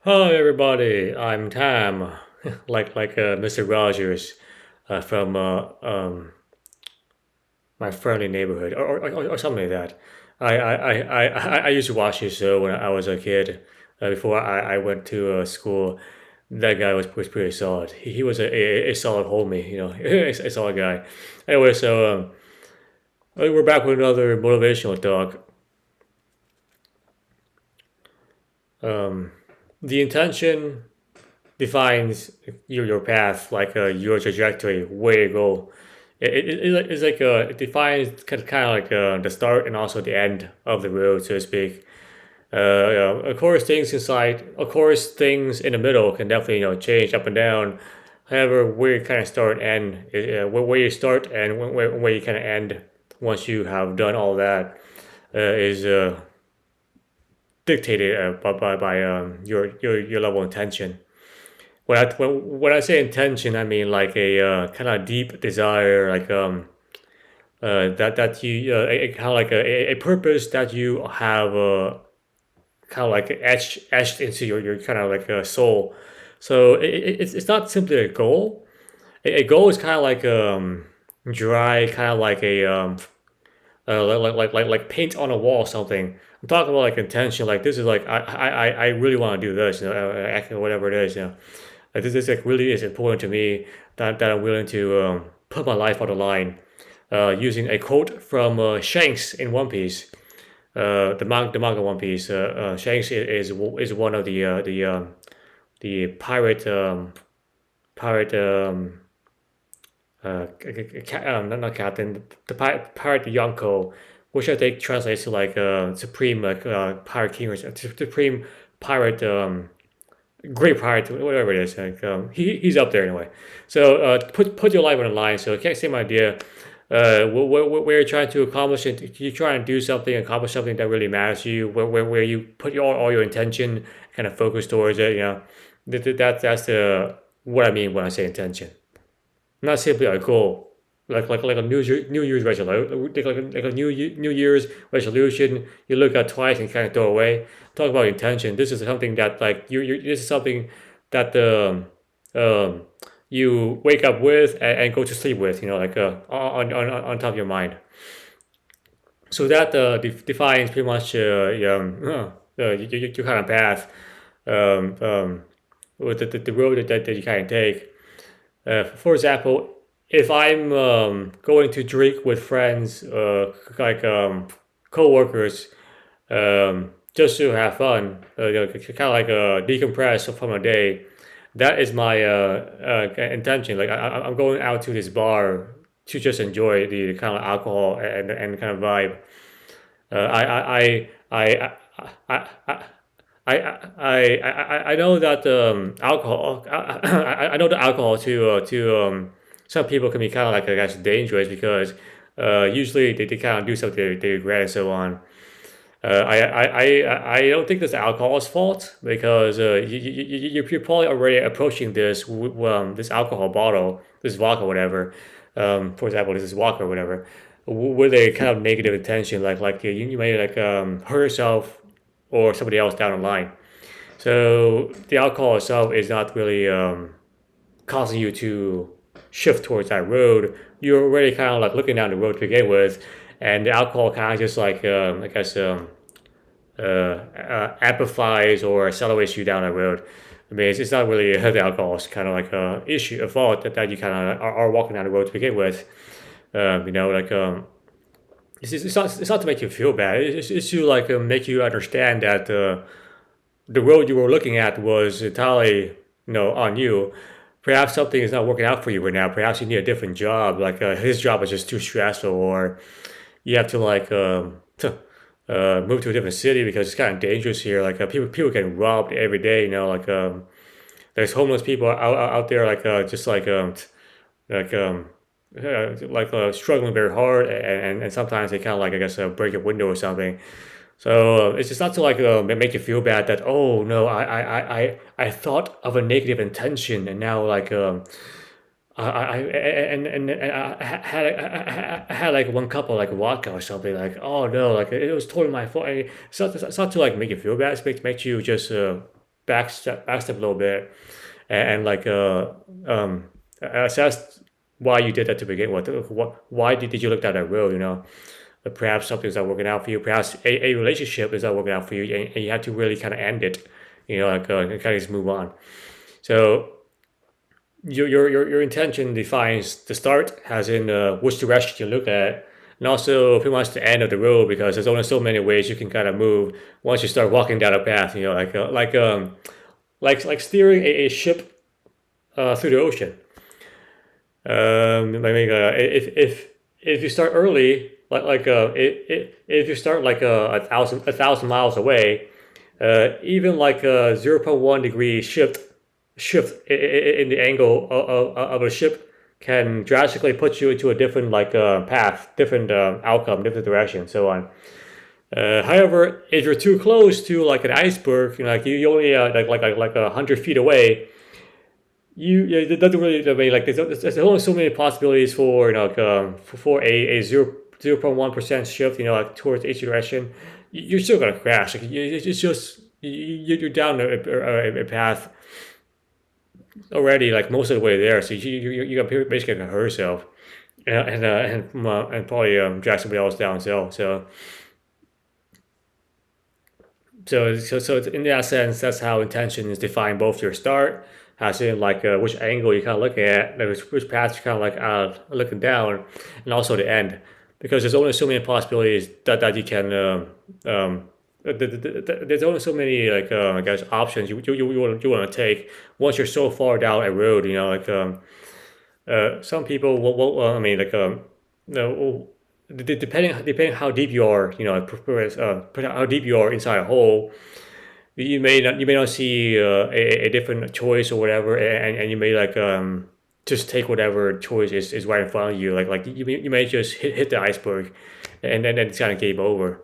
Hi everybody, I'm Tam, like Mr. Rogers from my friendly neighborhood or something like that. I used to watch his show when I was a kid before I went to school. That guy was pretty solid. He was a solid homie, a solid guy. Anyway, so we're back with another motivational talk. Um, the intention defines your path, like your trajectory, where you go. It's like it defines kind of like the start and also the end of the road, so to speak. Of course, things inside, of course, things in the middle can definitely change up and down. However, where you kind of start and where you start and where you kind of end once you have done all that is dictated by your level of intention. When I say intention, I mean like a kind of deep desire, like that you kind of like a purpose that you have kind of like etched into your kind of like a soul. So it's not simply a goal. A goal is kind of like dry, kind of like a like paint on a wall or something. I'm talking about like intention. Like this is like I really want to do this, whatever it is, Like this like really is important to me that I'm willing to put my life on the line. Using a quote from Shanks in One Piece, the manga One Piece. Shanks is one of the pirate not captain, the pirate Yonko, which I think translates to like supreme like pirate king or supreme pirate great pirate, whatever it is. Like he's up there anyway. So put your life on the line. So okay, same idea. Where you're trying to accomplish it, you're trying to do something, accomplish something that really matters to you. Where you put all your intention, kind of focus towards it. That's the what I mean when I say intention. Not simply a goal, like a New Year's resolution, like a New Year's resolution. You look at twice and kind of throw away. Talk about intention. This is something that like this is something that um you wake up with and go to sleep with. Like on top of your mind. So that defines pretty much your kind of path, with the road that you kind of take. For example, if I'm going to drink with friends, like co-workers, just to have fun, kind of like decompress from a day, that is my intention. Like I'm going out to this bar to just enjoy the kind of alcohol and kind of vibe. I know that alcohol. I know that alcohol to some people can be kind of like I guess dangerous because usually they kind of do something they regret and so on. I don't think that's the alcohol's fault because you're probably already approaching this this alcohol bottle, this vodka, whatever. For example, this is vodka or whatever, with a kind of negative intention, like you may like hurt yourself or somebody else down the line. So the alcohol itself is not really causing you to shift towards that road. You're already kind of like looking down the road to begin with, and the alcohol kind of just like I guess amplifies or accelerates you down that road. I mean, it's not really the alcohol. It's kind of like a issue, a fault that you kind of are walking down the road to begin with. Like it's not to make you feel bad. It's to like make you understand that the road you were looking at was entirely on you. Perhaps something is not working out for you right now. Perhaps you need a different job. Like his job is just too stressful, or you have to like move to a different city because it's kind of dangerous here. Like people get robbed every day. There's homeless people out there like just like struggling very hard, and sometimes they kind of like I guess break a window or something. So it's just not to like make you feel bad that oh no I thought of a negative intention and now like and I had like one cup of like vodka or something like oh no like it was totally my fault. It's not to like make you feel bad. It makes you just backstep a little bit, and like assess why you did that to begin with. Why did you look down that road? Perhaps something's not working out for you. Perhaps a relationship is not working out for you, and you have to really kind of end it. And kind of just move on. So your intention defines the start, as in which direction you look at, and also pretty much the end of the road, because there's only so many ways you can kind of move once you start walking down a path. Like steering a ship through the ocean. I mean, if you start early, if you start like a thousand miles away, even like a 0.1 degree shift in the angle of a ship can drastically put you into a different like path, different outcome, different direction, so on. However, if you're too close to like an iceberg, like you only like 100 feet away, it doesn't really. I mean, like there's only so many possibilities for for a 0.1% shift, like towards each direction. You're still gonna crash. Like it's just you're down a path already, like most of the way there. So you're basically gonna hurt yourself, and probably drag somebody else down. So in that sense, that's how intention is defined. Both your start, as in like which angle you kind of look at, like which path you kind of like looking down, and also the end, because there's only so many possibilities that you can. There's only so many like I guess options you want to take once you're so far down a road. Some people I mean, like no, depending how deep you are, how deep you are inside a hole, you may not see a different choice or whatever, and you may like just take whatever choice is right in front of you. Like you may just hit the iceberg, and then it's kind of game over.